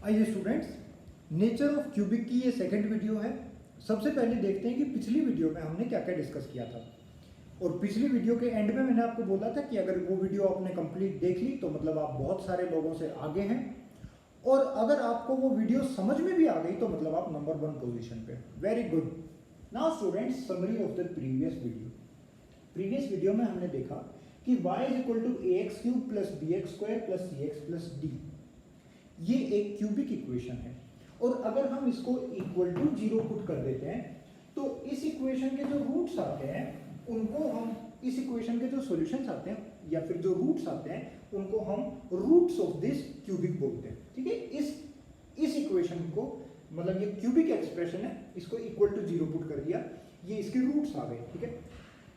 आइए students, nature of cubic की ये सेकंड वीडियो है। सबसे पहले देखते हैं कि पिछली वीडियो में हमने क्या क्या डिस्कस किया था। और पिछली वीडियो के एंड में मैंने आपको बोला था कि अगर वो वीडियो आपने कंप्लीट देख ली तो मतलब आप बहुत सारे लोगों से आगे हैं, और अगर आपको वो वीडियो समझ में भी आ गई तो मतलब आप नंबर 1 पोजीशन पे। Very good. Now students, summary of the previous video. Previous video में हमने देखा कि y is equal to a x cube plus b x square plus c x plus d, ये एक क्यूबिक इक्वेशन है। और अगर हम इसको इक्वल टू 0 पुट कर देते हैं तो इस इक्वेशन के जो रूट्स आते हैं उनको हम, इस इक्वेशन के जो सॉल्यूशंस आते हैं या फिर जो रूट्स आते हैं उनको हम रूट्स ऑफ दिस क्यूबिक बोलते हैं। ठीक है, इस इक्वेशन को मतलब ये क्यूबिक एक्सप्रेशन है, इसको इक्वल टू 0 पुट कर दिया, ये इसके रूट्स आ गए। ठीक है,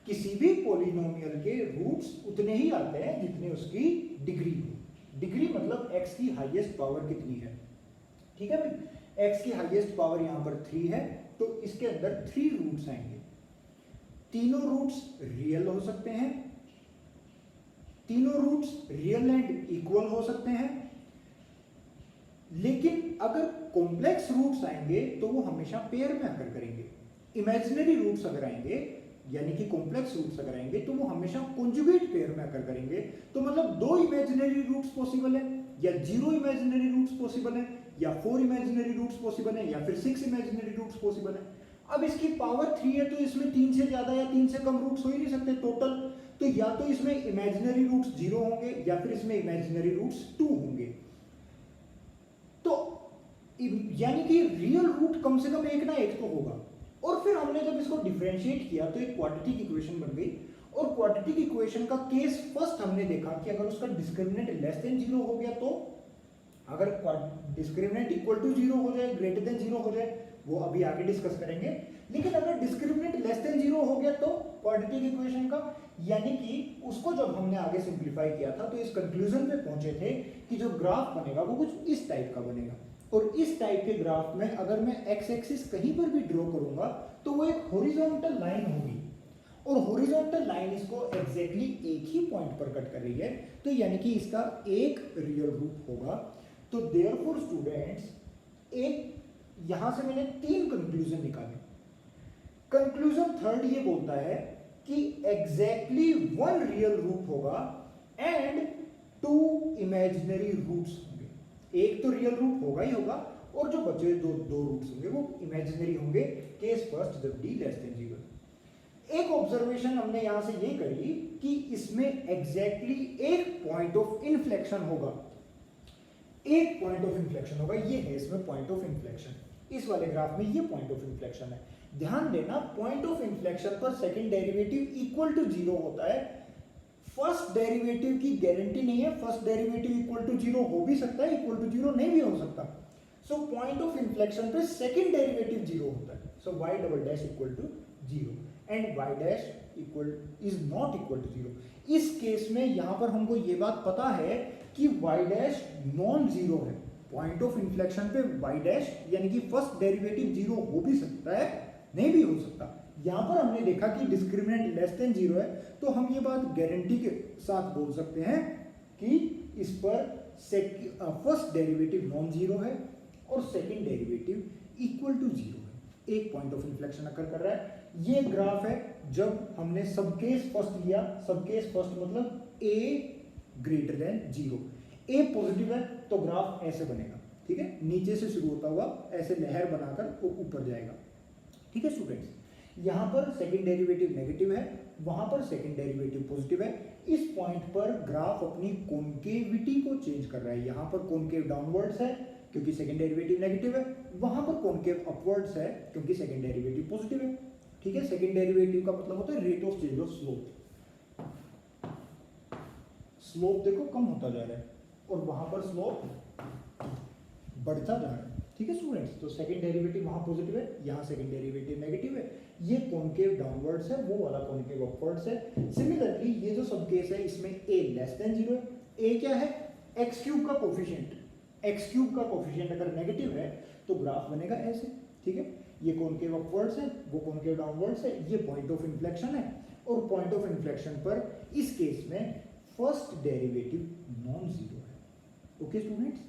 किसी भी पॉलिनोमियल के रूट्स उतने ही आते हैं जितने उसकी डिग्री हो। डिग्री मतलब x की हाईएस्ट पावर कितनी है। ठीक है भाई, x की हाईएस्ट पावर यहाँ पर 3 है तो इसके अंदर 3 रूट्स आएंगे। तीनों रूट्स रियल हो सकते हैं, तीनों रूट्स रियल एंड इक्वल हो सकते हैं, लेकिन अगर कॉम्प्लेक्स रूट्स आएंगे तो वो हमेशा पेयर में आकर करेंगे। इमेजिनरी रूट्स अगर आएंगे यानी कि कॉम्प्लेक्स रूट्स अगर आएंगे तो वो हमेशा कॉन्जुगेट पेयर में आकर करेंगे। तो मतलब 2 इमेजिनरी रूट्स पॉसिबल है, या 0 इमेजिनरी रूट्स पॉसिबल है, या 4 इमेजिनरी रूट्स पॉसिबल है, या फिर 6 इमेजिनरी रूट्स पॉसिबल है। अब इसकी पावर 3 है तो इसमें 3 से ज्यादा या 3 से कम रूट्स हो ही नहीं सकते टोटल। तो या तो इसमें इमेजिनरी रूट्स 0 होंगे या फिर इसमें इमेजिनरी रूट्स 2 होंगे। तो यानी कि रियल रूट कम से कम एक ना एक तो होगा। और फिर हमने जब इसको डिफरेंशिएट किया तो एक क्वाड्रेटिक इक्वेशन बन गई। और क्वाड्रेटिक इक्वेशन का केस फर्स्ट हमने देखा कि अगर उसका डिस्क्रिमिनेंट लेस देन 0 हो गया, तो अगर डिस्क्रिमिनेंट इक्वल टू 0 हो जाए, ग्रेटर देन 0 हो जाए, वो अभी आगे डिस्कस करेंगे। लेकिन अगर डिस्क्रिमिनेंट लेस देन 0 हो गया तो क्वाड्रेटिक इक्वेशन का, यानी कि उसको जब हमने आगे सिंप्लीफाई किया था तो इस कंक्लूजन पे पहुंचे थे कि जो ग्राफ बनेगा वो कुछ इस टाइप का बनेगा। और इस टाइप के ग्राफ में अगर मैं एक्स एक्सिस कहीं पर भी ड्रॉ करूंगा तो वो एक हॉरिजॉन्टल लाइन होगी, और हॉरिजॉन्टल लाइन इसको एग्जैक्टली एक ही पॉइंट पर कट कर रही है। तो यानी कि इसका एक रियल रूट होगा। तो देयरफॉर स्टूडेंट्स, एक यहां से मैंने 3 कंक्लूजन निकाले। कंक्लूजन थर्ड ये बोलता है कि एग्जैक्टली 1 रियल रूट होगा एंड 2 इमेजिनरी रूट्स होंगे। एक तो रियल रूट होगा ही होगा, और जो बचे दो रूट्स होंगे वो इमेजिनरी होंगे। केस फर्स्ट जब d लेस देन 0। एक ऑब्जर्वेशन हमने यहां से ये करी कि इसमें एग्जैक्टली एक पॉइंट ऑफ इन्फ्लेक्शन होगा। एक पॉइंट ऑफ इन्फ्लेक्शन होगा, ये है इसमें पॉइंट ऑफ इन्फ्लेक्शन। इस वाले ग्राफ में ये पॉइंट ऑफ इन्फ्लेक्शन है। ध्यान देना, पॉइंट ऑफ इन्फ्लेक्शन पर सेकंड डेरिवेटिव इक्वल टू 0 होता है। फर्स्ट डेरिवेटिव की गारंटी नहीं है, फर्स्ट डेरिवेटिव इक्वल टू 0 हो भी सकता है, इक्वल टू 0 नहीं भी हो सकता। सो पॉइंट ऑफ इन्फ्लेक्शन पे सेकंड डेरिवेटिव 0 होता है। So y double dash equal to 0 and y dash equal is not equal to 0। इस केस में यहां पर हमको ये बात पता है कि y डैश नॉन जीरो है। पॉइंट ऑफ इन्फ्लेक्शन पे y डैश यानी कि फर्स्ट डेरिवेटिव 0 हो भी सकता है, नहीं भी हो सकता। यहां पर हमने देखा कि डिस्क्रिमिनेंट लेस देन 0 है, तो हम ये बात गारंटी के साथ बोल सकते हैं कि इस पर फर्स्ट डेरिवेटिव नॉन जीरो है और सेकंड डेरिवेटिव इक्वल टू 0 है। एक पॉइंट ऑफ इन्फ्लेक्शन अकर कर रहा है। ये ग्राफ है जब हमने सब केस फर्स्ट लिया। सब केस फर्स्ट मतलब a greater than 0। a positive है तो ग्राफ ऐसे बनेगा। ठीक है, नीचे से शुरू होता हुआ ऐसे लहर बनाकर वो ऊपर जाएगा। ठीक है स्टूडेंट्स, यहां पर सेकंड डेरिवेटिव नेगेटिव है, वहां पर सेकंड डेरिवेटिव पॉजिटिव है। इस पॉइंट पर ग्राफ अपनी कॉन्केविटी को चेंज कर रहा है। यहां पर कॉन्केव डाउनवर्ड्स है क्योंकि सेकंड डेरिवेटिव नेगेटिव है, वहां पर कॉन्केव अपवर्ड्स है क्योंकि सेकंड डेरिवेटिव पॉजिटिव है। ठीक है, सेकंड डेरिवेटिव का मतलब होता है rate of change of slope. Slope देखो कम होता जा रहा है और वहां पर स्लोप बढ़ता जा रहा है। ठीक है स्टूडेंट्स, तो सेकंड डेरिवेटिव वहां पॉजिटिव है, यहां सेकंड डेरिवेटिव नेगेटिव है। ये कॉन्केव डाउनवर्ड्स है, वो वाला कॉन्केव अपवर्ड्स है। सिमिलरली ये जो सब केस है इसमें a लेस देन 0 है। a क्या है? एक्स क्यूब का कोफिशिएंट। एक्स क्यूब का कोफिशिएंट अगर नेगेटिव है तो ग्राफ बनेगा ऐसे। ठीक है, ये कॉन्केव अपवर्ड्स है, वो कॉन्केव डाउनवर्ड्स है, ये पॉइंट ऑफ इन्फ्लेक्शन है। और पॉइंट ऑफ इन्फ्लेक्शन पर इस केस में फर्स्ट डेरिवेटिव नॉन जीरो है। Okay students,